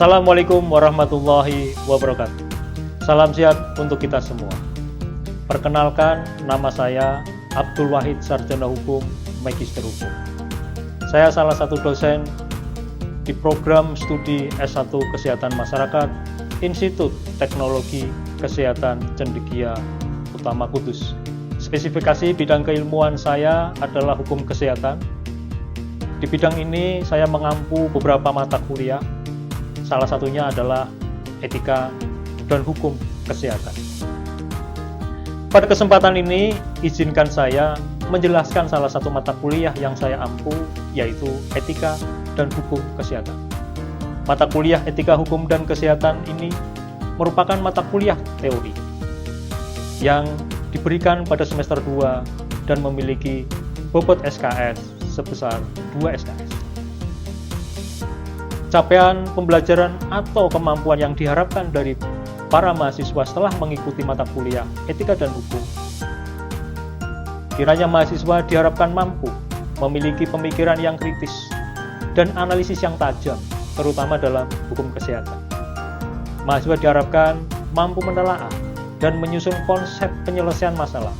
Assalamualaikum warahmatullahi wabarakatuh. Salam sehat untuk kita semua. Perkenalkan, nama saya Abdul Wahid, Sarjana Hukum, Magister Hukum. Saya salah satu dosen di program studi S1 Kesehatan Masyarakat Institut Teknologi Kesehatan Cendekia Utama Kudus. Spesifikasi bidang keilmuan saya adalah hukum kesehatan. Di bidang ini saya mengampu beberapa mata kuliah, salah satunya adalah etika dan hukum kesehatan. Pada kesempatan ini, izinkan saya menjelaskan salah satu mata kuliah yang saya ampu, yaitu etika dan hukum kesehatan. Mata kuliah etika hukum dan kesehatan ini merupakan mata kuliah teori yang diberikan pada semester 2 dan memiliki bobot SKS sebesar 2 SKS. Capaian pembelajaran atau kemampuan yang diharapkan dari para mahasiswa setelah mengikuti mata kuliah etika dan hukum. Kiranya mahasiswa diharapkan mampu memiliki pemikiran yang kritis dan analisis yang tajam, terutama dalam hukum kesehatan. Mahasiswa diharapkan mampu menelaah dan menyusun konsep penyelesaian masalah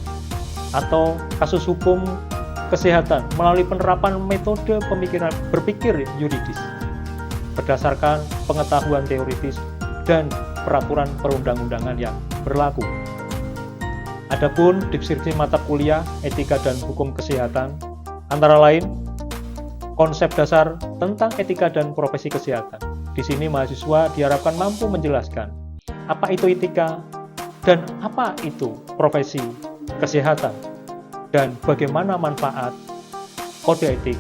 atau kasus hukum kesehatan melalui penerapan metode pemikiran berpikir yuridis berdasarkan pengetahuan teoritis dan peraturan perundang-undangan yang berlaku. Adapun deskripsi mata kuliah etika dan hukum kesehatan antara lain konsep dasar tentang etika dan profesi kesehatan. Di sini mahasiswa diharapkan mampu menjelaskan apa itu etika dan apa itu profesi kesehatan dan bagaimana manfaat kode etik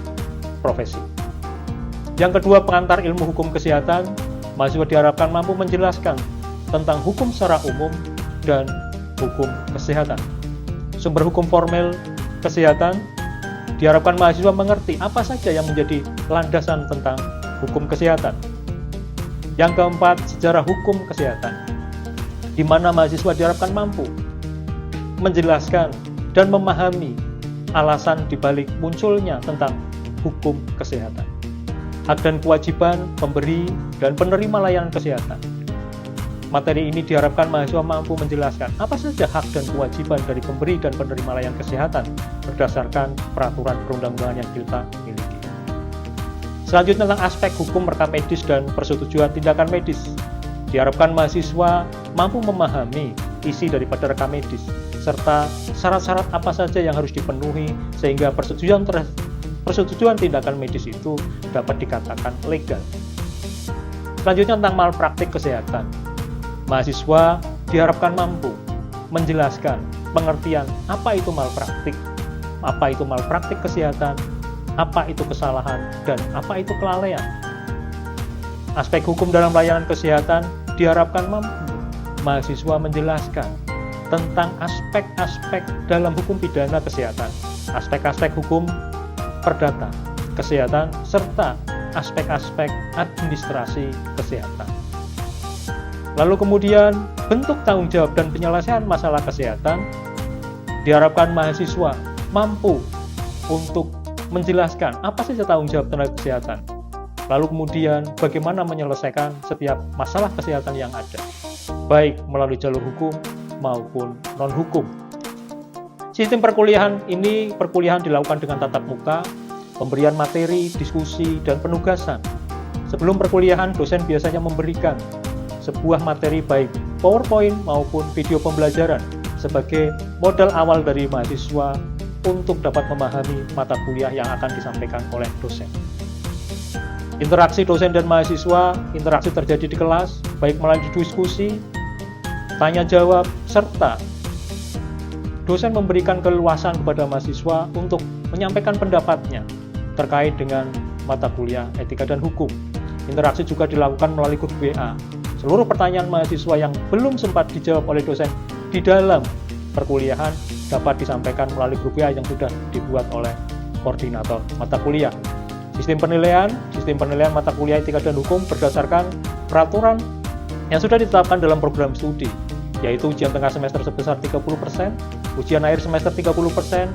profesi. Yang kedua, pengantar ilmu hukum kesehatan, mahasiswa diharapkan mampu menjelaskan tentang hukum secara umum dan hukum kesehatan. Sumber hukum formel kesehatan, diharapkan mahasiswa mengerti apa saja yang menjadi landasan tentang hukum kesehatan. Yang keempat, sejarah hukum kesehatan, di mana mahasiswa diharapkan mampu menjelaskan dan memahami alasan dibalik munculnya tentang hukum kesehatan, hak dan kewajiban pemberi dan penerima layanan kesehatan. Materi ini diharapkan mahasiswa mampu menjelaskan apa saja hak dan kewajiban dari pemberi dan penerima layanan kesehatan berdasarkan peraturan perundang-undangan yang kita miliki. Selanjutnya tentang aspek hukum rekam medis dan persetujuan tindakan medis. Diharapkan mahasiswa mampu memahami isi daripada rekam medis serta syarat-syarat apa saja yang harus dipenuhi sehingga persetujuan tindakan medis itu dapat dikatakan legal. Selanjutnya tentang malpraktik kesehatan. Mahasiswa diharapkan mampu menjelaskan pengertian apa itu malpraktik kesehatan, apa itu kesalahan, dan apa itu kelalaian. Aspek hukum dalam layanan kesehatan diharapkan mampu mahasiswa menjelaskan tentang aspek-aspek dalam hukum pidana kesehatan, aspek-aspek hukum perdata kesehatan, serta aspek-aspek administrasi kesehatan. Lalu kemudian bentuk tanggung jawab dan penyelesaian masalah kesehatan, diharapkan mahasiswa mampu untuk menjelaskan apa saja tanggung jawab tenaga kesehatan, lalu kemudian bagaimana menyelesaikan setiap masalah kesehatan yang ada, baik melalui jalur hukum maupun non-hukum. Sistem perkuliahan ini dilakukan dengan tatap muka, pemberian materi, diskusi, dan penugasan. Sebelum perkuliahan, dosen biasanya memberikan sebuah materi baik PowerPoint maupun video pembelajaran sebagai modal awal dari mahasiswa untuk dapat memahami mata kuliah yang akan disampaikan oleh dosen. Interaksi dosen dan mahasiswa, interaksi terjadi di kelas, baik melalui diskusi, tanya jawab, serta dosen memberikan keleluasan kepada mahasiswa untuk menyampaikan pendapatnya terkait dengan mata kuliah etika dan hukum. Interaksi juga dilakukan melalui grup WA. Seluruh pertanyaan mahasiswa yang belum sempat dijawab oleh dosen di dalam perkuliahan dapat disampaikan melalui grup WA yang sudah dibuat oleh koordinator mata kuliah. Sistem penilaian mata kuliah etika dan hukum berdasarkan peraturan yang sudah ditetapkan dalam program studi, yaitu ujian tengah semester sebesar 30%, ujian akhir semester 30%,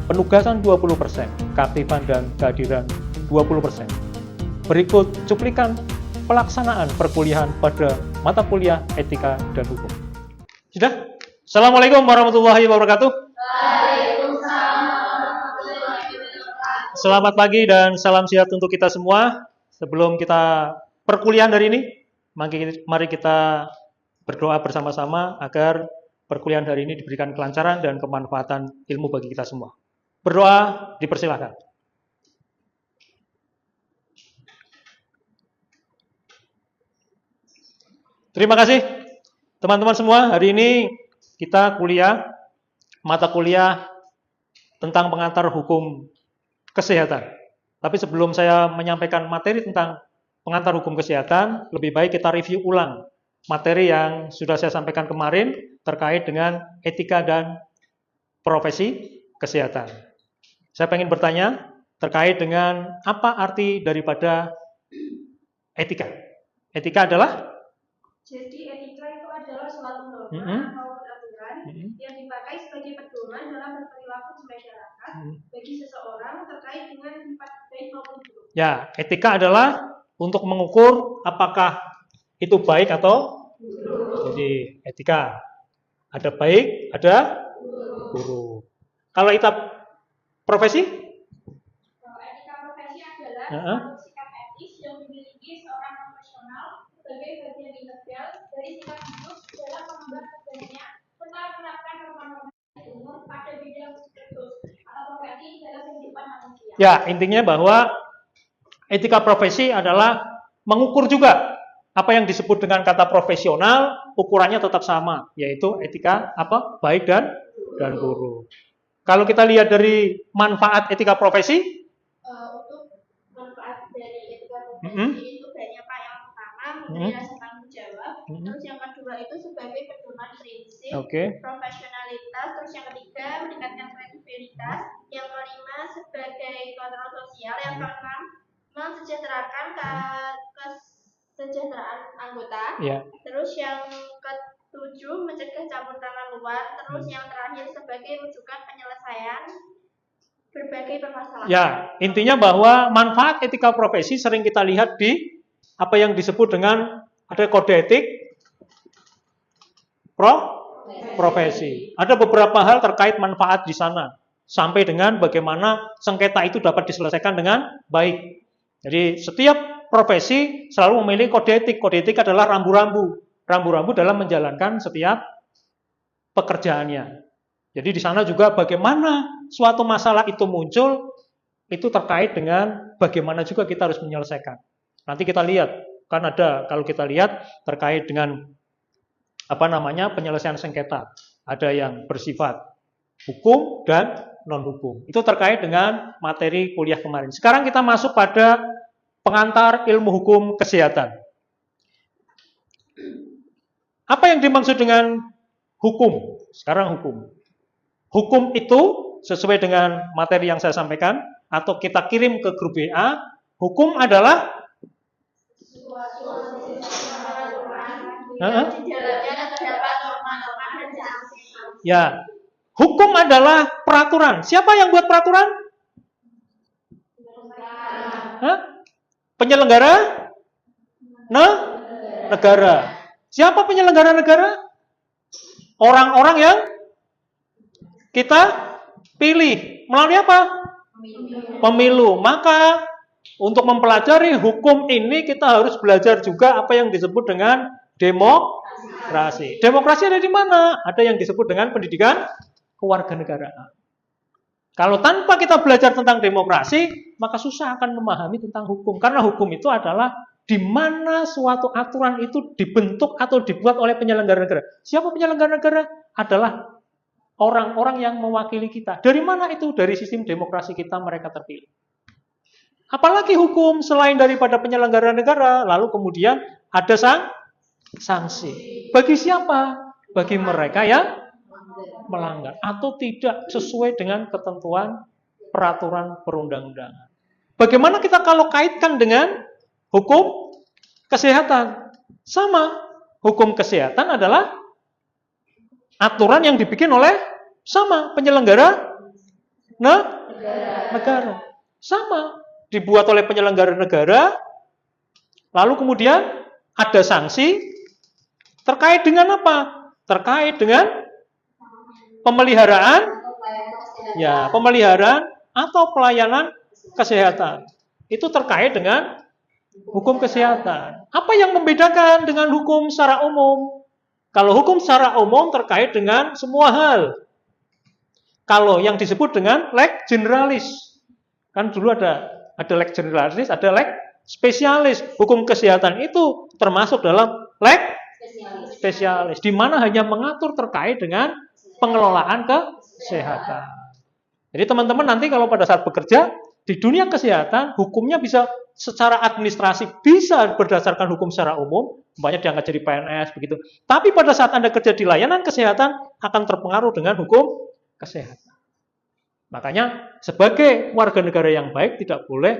penugasan 20%, keaktifan dan kehadiran 20%. Berikut cuplikan pelaksanaan perkuliahan pada mata kuliah etika dan hukum. Sudah? Assalamualaikum warahmatullahi wabarakatuh. Selamat pagi dan salam sehat untuk kita semua. Sebelum kita perkuliahan hari ini, mari kita berdoa bersama-sama agar perkuliahan hari ini diberikan kelancaran dan kemanfaatan ilmu bagi kita semua. Berdoa, dipersilahkan. Terima kasih teman-teman semua. Hari ini kita mata kuliah tentang pengantar hukum kesehatan. Tapi sebelum saya menyampaikan materi tentang pengantar hukum kesehatan, lebih baik kita review ulang materi yang sudah saya sampaikan kemarin terkait dengan etika dan profesi kesehatan. Saya ingin bertanya terkait dengan apa arti daripada etika. Etika adalah? Jadi etika itu adalah suatu norma maupun aturan yang dipakai sebagai pedoman dalam berperilaku di masyarakat bagi seseorang terkait dengan sifat baik maupun buruk. Ya, etika adalah untuk mengukur apakah itu baik atau buruk. Jadi etika ada baik, ada buruk. Kalau etika profesi? Etika profesi adalah suatu sikap etis yang dimiliki seorang profesional sebagai bagian integral dari sikap hidup dalam mengemban kerjanya, serta menerapkan norma-norma umum pada bidang tertentu atau profesi dalam kehidupan manusia. Ya, intinya bahwa etika profesi adalah mengukur juga apa yang disebut dengan kata profesional, ukurannya tetap sama, yaitu etika baik dan buruk. Kalau kita lihat dari manfaat etika profesi, untuk manfaat dari etika profesi itu banyak Pak. Yang pertama memberi rasa tanggung jawab, terus yang kedua itu sebagai pedoman prinsip, profesionalitas, terus yang ketiga meningkatkan kredibilitas, yang kelima sebagai kontrol sosial, yang keenam mensejahterakan kesejahteraan anggota, terus yang ketujuh mencegah campur tangan luar, terus yang terakhir sebagai rujukan penyelesaian berbagai permasalahan. Ya, intinya bahwa manfaat etika profesi sering kita lihat di apa yang disebut dengan ada kode etik profesi. Ada beberapa hal terkait manfaat di sana, sampai dengan bagaimana sengketa itu dapat diselesaikan dengan baik. Jadi setiap profesi selalu memiliki kode etik. Kode etik adalah rambu-rambu dalam menjalankan setiap pekerjaannya. Jadi di sana juga bagaimana suatu masalah itu muncul, itu terkait dengan bagaimana juga kita harus menyelesaikan. Nanti kita lihat, kan ada kalau kita lihat terkait dengan penyelesaian sengketa. Ada yang bersifat hukum dan non-hukum. Itu terkait dengan materi kuliah kemarin. Sekarang kita masuk pada pengantar ilmu hukum kesehatan. Apa yang dimaksud dengan hukum? Sekarang hukum. Hukum itu sesuai dengan materi yang saya sampaikan atau kita kirim ke grup WA, hukum adalah ya, hukum adalah peraturan. Siapa yang buat peraturan? Penyelenggara? Negara. Siapa penyelenggara negara? Orang-orang yang kita pilih. Melalui apa? Pemilu. Maka untuk mempelajari hukum ini kita harus belajar juga apa yang disebut dengan demokrasi. Demokrasi ada di mana? Ada yang disebut dengan pendidikan kewarganegaraan. Kalau tanpa kita belajar tentang demokrasi, maka susah akan memahami tentang hukum. Karena hukum itu adalah di mana suatu aturan itu dibentuk atau dibuat oleh penyelenggara negara. Siapa penyelenggara negara? Adalah orang-orang yang mewakili kita. Dari mana itu? Dari sistem demokrasi kita mereka terpilih. Apalagi hukum selain daripada penyelenggara negara, lalu kemudian ada sanksi. Bagi siapa? Bagi mereka yang melanggar atau tidak sesuai dengan ketentuan peraturan perundang-undangan. Bagaimana kita kalau kaitkan dengan hukum kesehatan? Sama, hukum kesehatan adalah aturan yang dibikin oleh penyelenggara negara. Sama, dibuat oleh penyelenggara negara, Lalu kemudian ada sanksi terkait dengan apa? Terkait dengan pemeliharaan, ya, pemeliharaan atau pelayanan kesehatan. Itu terkait dengan hukum kesehatan. Apa yang membedakan dengan hukum secara umum? Kalau hukum secara umum terkait dengan semua hal. Kalau yang disebut dengan leg generalis, kan dulu ada leg generalis, ada leg spesialis. Hukum kesehatan itu termasuk dalam leg spesialis, di mana hanya mengatur terkait dengan pengelolaan kesehatan. Jadi teman-teman nanti kalau pada saat bekerja di dunia kesehatan, hukumnya bisa secara administrasi bisa berdasarkan hukum secara umum, banyak diangkat jadi PNS begitu. Tapi pada saat Anda kerja di layanan kesehatan akan terpengaruh dengan hukum kesehatan. Makanya sebagai warga negara yang baik tidak boleh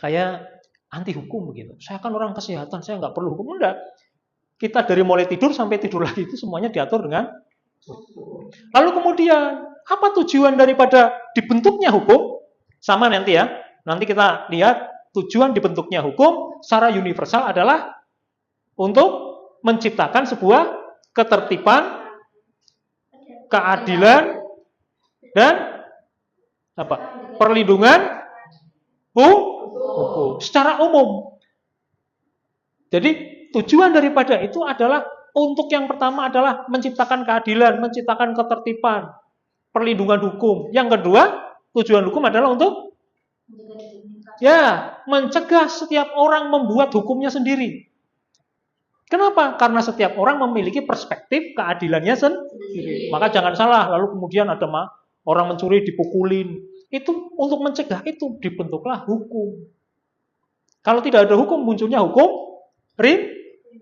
kayak anti hukum begitu. Saya kan orang kesehatan, saya nggak perlu hukum. Enggak. Kita dari mulai tidur sampai tidur lagi itu semuanya diatur dengan hukum. Lalu kemudian apa tujuan daripada dibentuknya hukum? Sama nanti ya. Nanti kita lihat tujuan dibentuknya hukum secara universal adalah untuk menciptakan sebuah ketertiban, keadilan, dan perlindungan hukum secara umum. Jadi tujuan daripada itu adalah untuk yang pertama adalah menciptakan keadilan, menciptakan ketertiban, perlindungan hukum. Yang kedua, tujuan hukum adalah untuk mencegah setiap orang membuat hukumnya sendiri. Kenapa? Karena setiap orang memiliki perspektif keadilannya sendiri. Maka jangan salah, lalu kemudian ada orang mencuri dipukulin. Itu untuk mencegah itu dibentuklah hukum. Kalau tidak ada hukum, munculnya hukum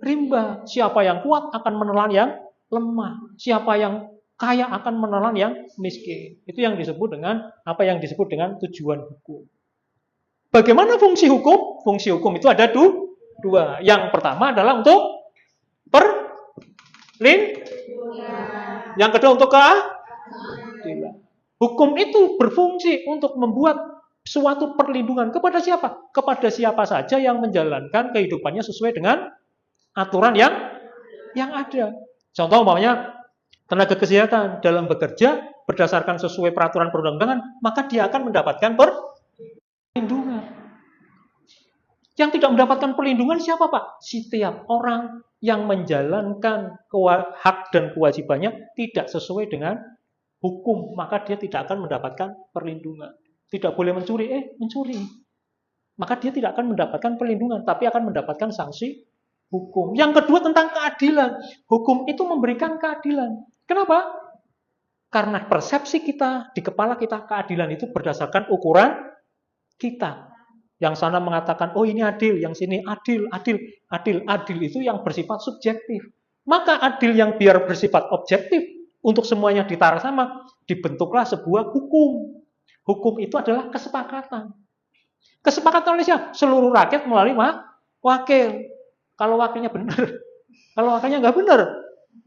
rimba. Siapa yang kuat akan menelan yang lemah. Siapa yang kaya akan menelan yang miskin. Itu yang disebut dengan tujuan hukum. Bagaimana fungsi hukum? Fungsi hukum itu ada dua. Yang pertama adalah untuk yang kedua untuk keadilan. Hukum itu berfungsi untuk membuat suatu perlindungan kepada siapa? Kepada siapa saja yang menjalankan kehidupannya sesuai dengan aturan yang ada. Contoh umpamanya tenaga kesehatan dalam bekerja berdasarkan sesuai peraturan perundang-undangan, maka dia akan mendapatkan perlindungan. Yang tidak mendapatkan perlindungan siapa, Pak? Setiap orang yang menjalankan hak dan kewajibannya tidak sesuai dengan hukum, maka dia tidak akan mendapatkan perlindungan. Tidak boleh mencuri, mencuri. Maka dia tidak akan mendapatkan perlindungan, tapi akan mendapatkan sanksi hukum. Yang kedua tentang keadilan. Hukum itu memberikan keadilan. Kenapa? Karena persepsi kita, di kepala kita, keadilan itu berdasarkan ukuran kita. Yang sana mengatakan, oh ini adil, yang sini adil. Adil itu yang bersifat subjektif. Maka adil yang biar bersifat objektif, untuk semuanya ditara sama, dibentuklah sebuah hukum. Hukum itu adalah kesepakatan. Kesepakatan oleh siapa? Seluruh rakyat melalui wakil. Kalau wakilnya benar. Kalau wakilnya nggak benar,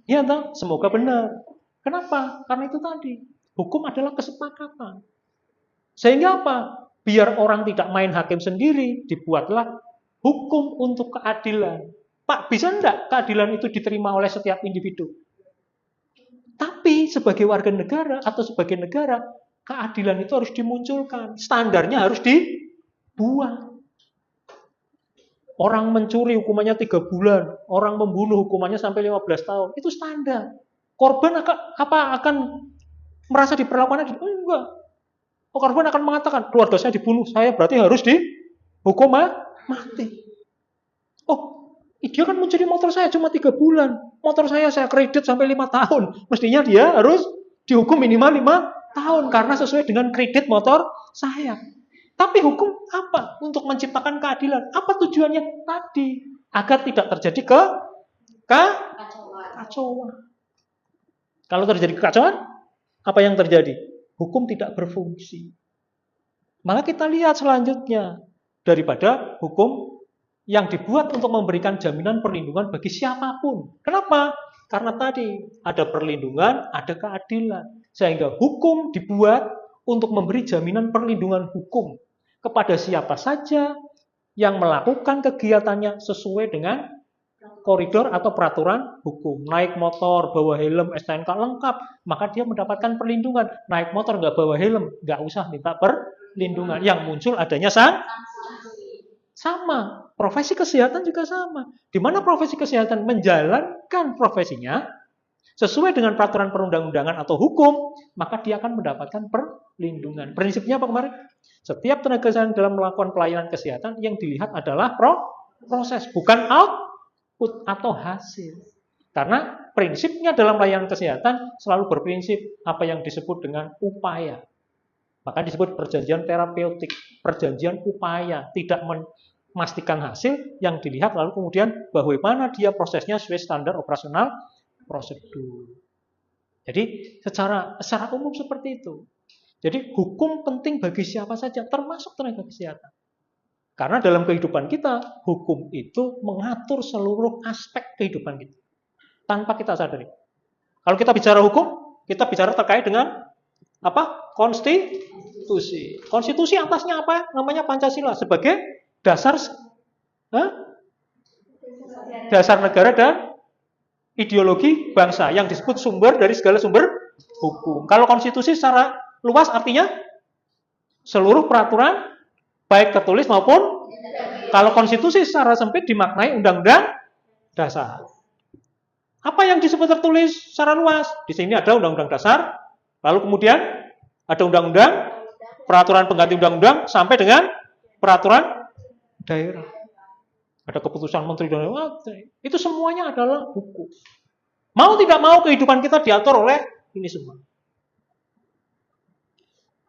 ya toh, semoga benar. Kenapa? Karena itu tadi. Hukum adalah kesepakatan. Sehingga apa? Biar orang tidak main hakim sendiri, dibuatlah hukum untuk keadilan. Pak, bisa enggak keadilan itu diterima oleh setiap individu? Tapi sebagai warga negara atau sebagai negara, keadilan itu harus dimunculkan. Standarnya harus dibuat. Orang mencuri hukumannya 3 bulan, orang membunuh hukumannya sampai 15 tahun. Itu standar. Korban akan merasa diperlakukan adil? Enggak. Korban akan mengatakan, keluarga saya dibunuh, saya berarti harus dihukum mati. Oh, dia kan mencuri motor saya cuma 3 bulan. Motor saya kredit sampai 5 tahun. Mestinya dia harus dihukum minimal 5 tahun. Karena sesuai dengan kredit motor saya. Tapi hukum apa? Untuk menciptakan keadilan. Apa tujuannya? Tadi. Agar tidak terjadi kekacauan. Kalau terjadi kekacauan, apa yang terjadi? Hukum tidak berfungsi. Maka kita lihat selanjutnya. Daripada hukum yang dibuat untuk memberikan jaminan perlindungan bagi siapapun. Kenapa? Karena tadi ada perlindungan, ada keadilan. Sehingga hukum dibuat untuk memberi jaminan perlindungan hukum kepada siapa saja yang melakukan kegiatannya sesuai dengan koridor atau peraturan hukum. Naik motor, bawa helm, STNK lengkap, maka dia mendapatkan perlindungan. Naik motor nggak bawa helm, nggak usah minta perlindungan. Yang muncul adanya sama. Profesi kesehatan juga sama. Di mana profesi kesehatan menjalankan profesinya sesuai dengan peraturan perundang-undangan atau hukum, maka dia akan mendapatkan perlindungan. Prinsipnya apa kemarin? Setiap tenaga kesehatan dalam melakukan pelayanan kesehatan yang dilihat adalah proses, bukan output atau hasil. Karena prinsipnya dalam pelayanan kesehatan selalu berprinsip apa yang disebut dengan upaya. Maka disebut perjanjian terapeutik, perjanjian upaya, tidak memastikan hasil yang dilihat lalu kemudian bagaimana dia prosesnya sesuai standar operasional prosedur. Jadi secara umum seperti itu. Jadi hukum penting bagi siapa saja, termasuk tenaga kesehatan. Karena dalam kehidupan kita, hukum itu mengatur seluruh aspek kehidupan kita. Tanpa kita sadari. Kalau kita bicara hukum, kita bicara terkait dengan apa? Konstitusi. Konstitusi atasnya apa? Namanya Pancasila sebagai dasar negara dan ideologi bangsa yang disebut sumber dari segala sumber hukum. Kalau konstitusi secara luas artinya seluruh peraturan baik tertulis maupun kalau konstitusi secara sempit dimaknai undang-undang dasar. Apa yang disebut tertulis secara luas? Di sini ada undang-undang dasar, lalu kemudian ada undang-undang, peraturan pengganti undang-undang sampai dengan peraturan daerah. Ada keputusan menteri dan itu semuanya adalah hukum. Mau tidak mau kehidupan kita diatur oleh ini semua.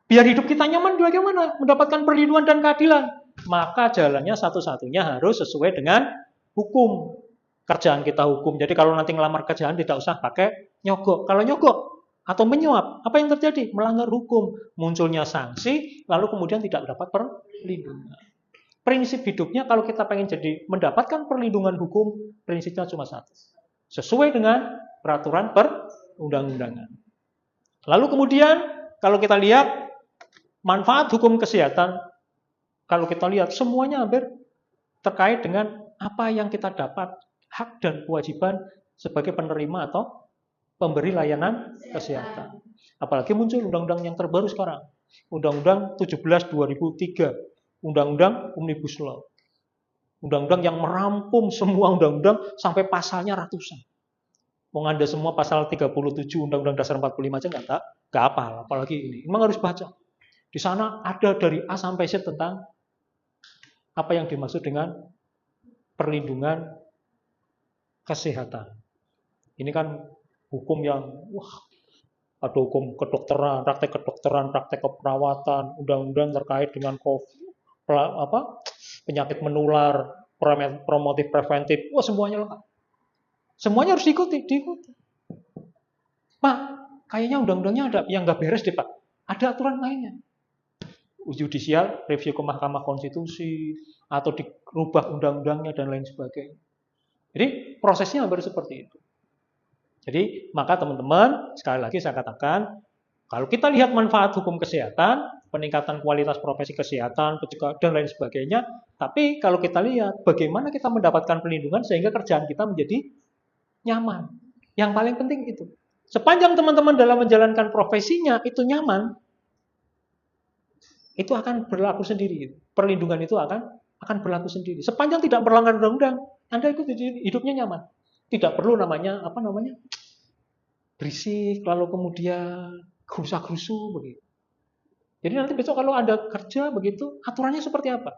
Biar hidup kita nyaman bagaimana? Mendapatkan perlindungan dan keadilan. Maka jalannya satu-satunya harus sesuai dengan hukum. Kerjaan kita hukum. Jadi kalau nanti ngelamar kerjaan tidak usah pakai nyogok. Kalau nyogok atau menyuap, apa yang terjadi? Melanggar hukum. Munculnya sanksi, lalu kemudian tidak mendapat perlindungan. Prinsip hidupnya kalau kita pengen jadi mendapatkan perlindungan hukum, prinsipnya cuma satu. Sesuai dengan peraturan perundang-undangan. Lalu kemudian kalau kita lihat manfaat hukum kesehatan, kalau kita lihat semuanya hampir terkait dengan apa yang kita dapat, hak dan kewajiban sebagai penerima atau pemberi layanan kesehatan. Apalagi muncul undang-undang yang terbaru sekarang, Undang-Undang 17/2003. Undang-undang Omnibus Law. Undang-undang yang merampung semua undang-undang sampai pasalnya ratusan. Mau Anda semua pasal 37 Undang-Undang Dasar 45 aja nggak hafal, apalagi ini. Memang harus baca. Di sana ada dari A sampai Z tentang apa yang dimaksud dengan perlindungan kesehatan. Ini kan hukum yang ada hukum kedokteran, praktek kedokteran, praktek keperawatan, undang-undang terkait dengan penyakit menular, promotif preventif, semuanya lengkap. Semuanya harus diikuti. Pak, kayaknya undang-undangnya ada yang nggak beres deh Pak. Ada aturan lainnya. Judicial review ke Mahkamah Konstitusi atau dirubah undang-undangnya dan lain sebagainya. Jadi prosesnya hampir seperti itu. Jadi maka teman-teman sekali lagi saya katakan kalau kita lihat manfaat hukum kesehatan, peningkatan kualitas profesi kesehatan, pencegahan dan lain sebagainya, tapi kalau kita lihat bagaimana kita mendapatkan perlindungan sehingga kerjaan kita menjadi nyaman. Yang paling penting itu. Sepanjang teman-teman dalam menjalankan profesinya itu nyaman, itu akan berlaku sendiri. Perlindungan itu akan berlaku sendiri. Sepanjang tidak berlanggar undang-undang, Anda itu hidupnya nyaman. Tidak perlu namanya berisik, lalu kemudian gerusa-gerusu begitu. Jadi nanti besok kalau Anda kerja begitu, aturannya seperti apa?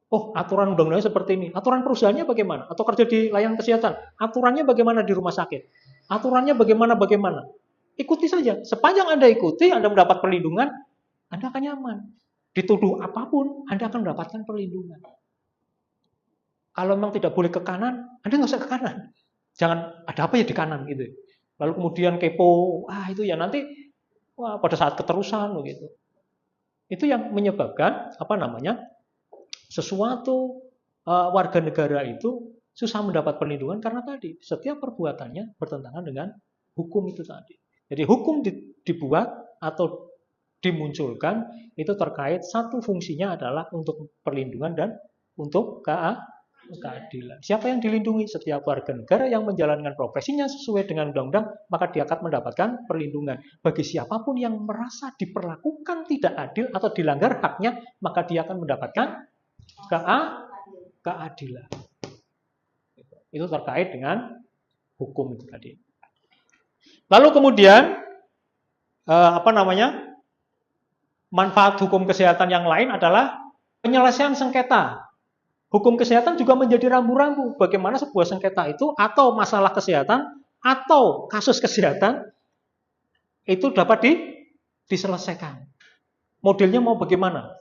Oh, aturan undang-undangnya seperti ini. Aturan perusahaannya bagaimana? Atau kerja di layanan kesehatan, aturannya bagaimana di rumah sakit? Aturannya bagaimana? Ikuti saja. Sepanjang Anda ikuti, Anda mendapat perlindungan, Anda akan nyaman. Dituduh apapun, Anda akan mendapatkan perlindungan. Kalau memang tidak boleh ke kanan, Anda nggak usah ke kanan. Jangan ada apa ya di kanan gitu. Lalu kemudian kepo, itu ya nanti pada saat keterusan begitu. Itu yang menyebabkan sesuatu warga negara itu susah mendapat perlindungan karena tadi setiap perbuatannya bertentangan dengan hukum itu tadi. Jadi hukum dibuat atau dimunculkan itu terkait satu fungsinya adalah untuk perlindungan dan untuk keadilan. Siapa yang dilindungi? Setiap warga negara yang menjalankan profesinya sesuai dengan undang-undang, maka dia akan mendapatkan perlindungan. Bagi siapapun yang merasa diperlakukan tidak adil atau dilanggar haknya, maka dia akan mendapatkan keadilan. Itu terkait dengan hukum itu tadi. Lalu kemudian manfaat hukum kesehatan yang lain adalah penyelesaian sengketa. Hukum kesehatan juga menjadi rambu-rambu bagaimana sebuah sengketa itu atau masalah kesehatan atau kasus kesehatan itu dapat diselesaikan. Modelnya mau bagaimana?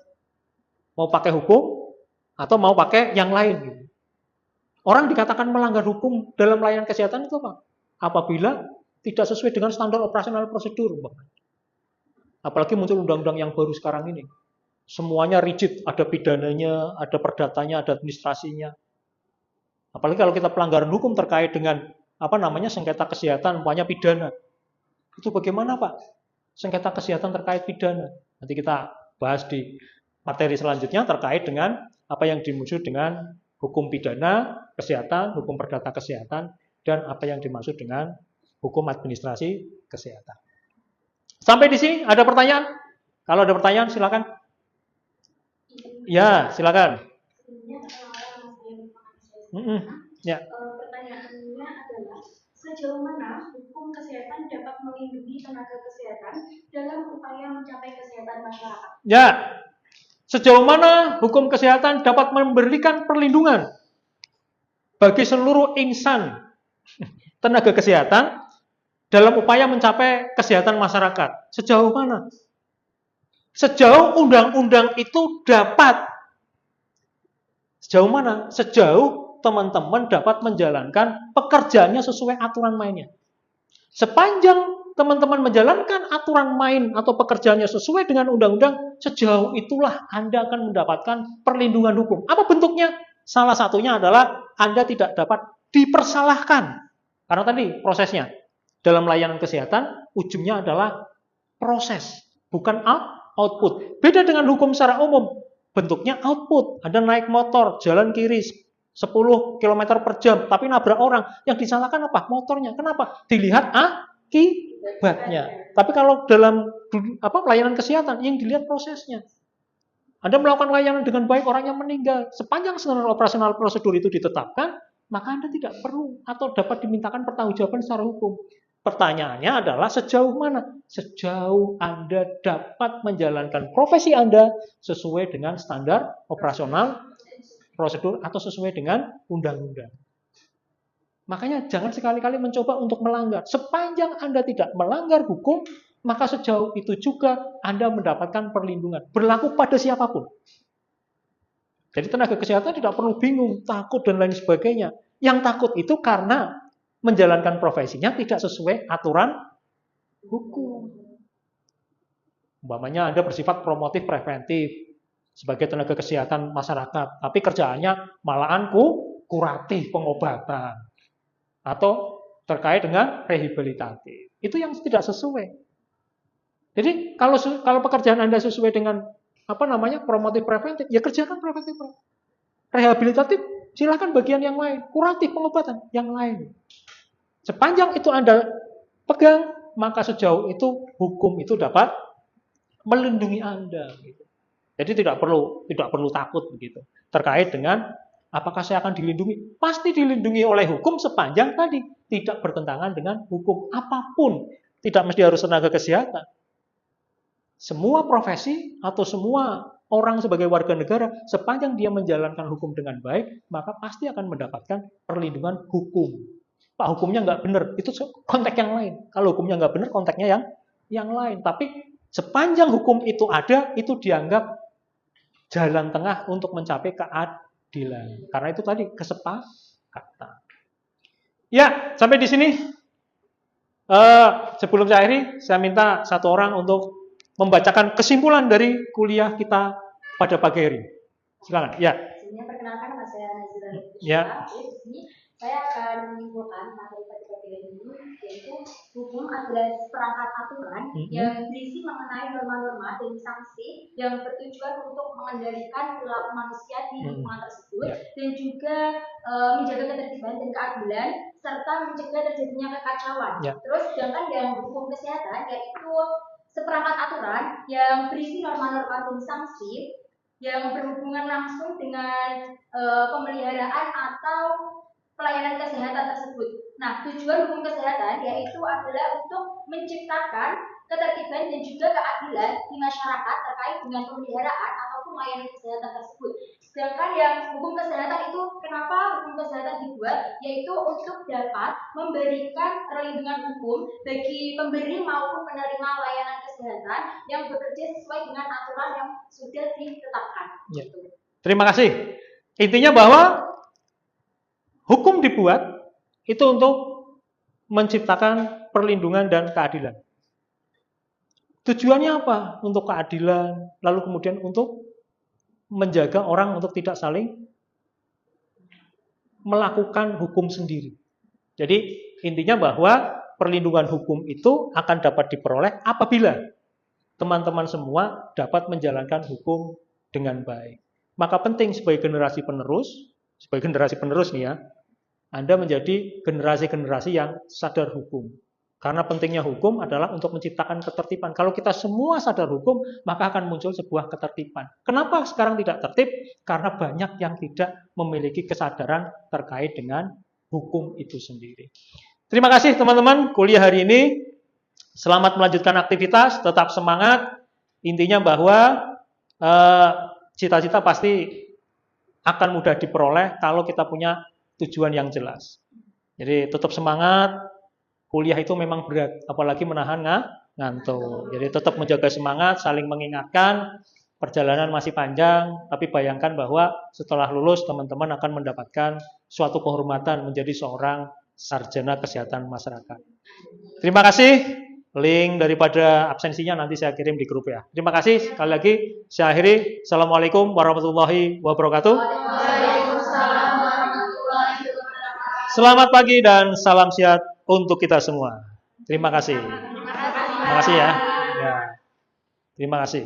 Mau pakai hukum atau mau pakai yang lain? Orang dikatakan melanggar hukum dalam layanan kesehatan itu apa? Apabila tidak sesuai dengan standar operasional prosedur. Apalagi muncul undang-undang yang baru sekarang ini. Semuanya rigid, ada pidananya, ada perdatanya, ada administrasinya. Apalagi kalau kita pelanggaran hukum terkait dengan sengketa kesehatan, umpamanya pidana. Itu bagaimana, Pak? Sengketa kesehatan terkait pidana. Nanti kita bahas di materi selanjutnya terkait dengan apa yang dimaksud dengan hukum pidana kesehatan, hukum perdata kesehatan, dan apa yang dimaksud dengan hukum administrasi kesehatan. Sampai di sini ada pertanyaan? Kalau ada pertanyaan silakan. Ya, silakan. Ya. Pertanyaannya adalah sejauh mana hukum kesehatan dapat melindungi tenaga kesehatan dalam upaya mencapai kesehatan masyarakat? Ya. Sejauh mana hukum kesehatan dapat memberikan perlindungan bagi seluruh insan tenaga kesehatan dalam upaya mencapai kesehatan masyarakat? Sejauh mana? Sejauh undang-undang itu dapat. Sejauh mana? Sejauh teman-teman dapat menjalankan pekerjaannya sesuai aturan mainnya. Sepanjang teman-teman menjalankan aturan main atau pekerjaannya sesuai dengan undang-undang, sejauh itulah Anda akan mendapatkan perlindungan hukum. Apa bentuknya? Salah satunya adalah Anda tidak dapat dipersalahkan. Karena tadi prosesnya, dalam layanan kesehatan, ujungnya adalah proses, bukan output. Beda dengan hukum secara umum, bentuknya output. Anda naik motor, jalan kiri 10 km per jam, tapi nabrak orang. Yang disalahkan apa? Motornya. Kenapa? Dilihat akibatnya. Tapi kalau dalam layanan kesehatan, yang dilihat prosesnya. Anda melakukan layanan dengan baik, orangnya meninggal. Sepanjang standar operasional prosedur itu ditetapkan, maka Anda tidak perlu atau dapat dimintakan pertanggungjawaban secara hukum. Pertanyaannya adalah sejauh mana? Sejauh Anda dapat menjalankan profesi Anda sesuai dengan standar operasional prosedur atau sesuai dengan undang-undang. Makanya jangan sekali-kali mencoba untuk melanggar. Sepanjang Anda tidak melanggar hukum, maka sejauh itu juga Anda mendapatkan perlindungan. Berlaku pada siapapun. Jadi tenaga kesehatan tidak perlu bingung, takut dan lain sebagainya. Yang takut itu karena menjalankan profesinya tidak sesuai aturan hukum. Umpamanya Anda bersifat promotif preventif sebagai tenaga kesehatan masyarakat, tapi kerjaannya malahan kuratif pengobatan atau terkait dengan rehabilitatif. Itu yang tidak sesuai. Jadi kalau pekerjaan Anda sesuai dengan promotif preventif, ya kerjakan preventif. Rehabilitatif silakan bagian yang lain, kuratif pengobatan yang lain. Sepanjang itu Anda pegang, maka sejauh itu hukum itu dapat melindungi Anda. Jadi tidak perlu takut begitu. Terkait dengan apakah saya akan dilindungi? Pasti dilindungi oleh hukum sepanjang tadi tidak bertentangan dengan hukum apapun. Tidak mesti harus tenaga kesehatan. Semua profesi atau semua orang sebagai warga negara, sepanjang dia menjalankan hukum dengan baik, maka pasti akan mendapatkan perlindungan hukum. Pak, hukumnya nggak benar, itu konteks yang lain. Kalau hukumnya nggak benar, konteksnya yang lain. Tapi sepanjang hukum itu ada, itu dianggap jalan tengah untuk mencapai keadilan. Karena itu tadi kesepakatan. Ya, sampai di sini. Sebelum saya akhiri, saya minta satu orang untuk membacakan kesimpulan dari kuliah kita pada pagi hari. Silakan. Ya. Perkenalkan, nama saya Nazira. Ya. Saya akan menyimpulkan materi pada pagi hari ini, yaitu hukum adalah seperangkat aturan yang berisi mengenai norma-norma dan sanksi yang bertujuan untuk mengendalikan perilaku manusia di lingkungan tersebut dan juga menjaga ketertiban dan keadilan serta mencegah terjadinya kekacauan. Terus sedangkan yang hukum kesehatan yaitu seperangkat aturan yang berisi norma-norma dan sanksi yang berhubungan langsung dengan pemeliharaan atau pelayanan kesehatan tersebut. Nah, tujuan hukum kesehatan yaitu adalah untuk menciptakan ketertiban dan juga keadilan di masyarakat terkait dengan pemeliharaan ataupun layanan kesehatan tersebut. Sedangkan yang hukum kesehatan itu, kenapa hukum kesehatan dibuat? Yaitu untuk dapat memberikan perlindungan hukum bagi pemberi maupun penerima layanan kesehatan yang bekerja sesuai dengan aturan yang sudah ditetapkan. Ya. Terima kasih. Intinya bahwa hukum dibuat itu untuk menciptakan perlindungan dan keadilan. Tujuannya apa? Untuk keadilan, lalu kemudian untuk menjaga orang untuk tidak saling melakukan hukum sendiri. Jadi intinya bahwa perlindungan hukum itu akan dapat diperoleh apabila teman-teman semua dapat menjalankan hukum dengan baik. Maka penting sebagai generasi penerus nih ya, Anda menjadi generasi-generasi yang sadar hukum. Karena pentingnya hukum adalah untuk menciptakan ketertiban. Kalau kita semua sadar hukum, maka akan muncul sebuah ketertiban. Kenapa sekarang tidak tertib? Karena banyak yang tidak memiliki kesadaran terkait dengan hukum itu sendiri. Terima kasih teman-teman, kuliah hari ini. Selamat melanjutkan aktivitas, tetap semangat. Intinya bahwa cita-cita pasti akan mudah diperoleh kalau kita punya tujuan yang jelas. Jadi tetap semangat. Kuliah itu memang berat, apalagi menahan ngantuk. Jadi tetap menjaga semangat, saling mengingatkan. Perjalanan masih panjang, tapi bayangkan bahwa setelah lulus teman-teman akan mendapatkan suatu kehormatan menjadi seorang sarjana kesehatan masyarakat. Terima kasih. Link daripada absensinya nanti saya kirim di grup ya. Terima kasih. Sekali lagi saya akhiri. Assalamualaikum warahmatullahi wabarakatuh. Selamat pagi dan salam sehat untuk kita semua. Terima kasih. Terima kasih ya. Terima kasih.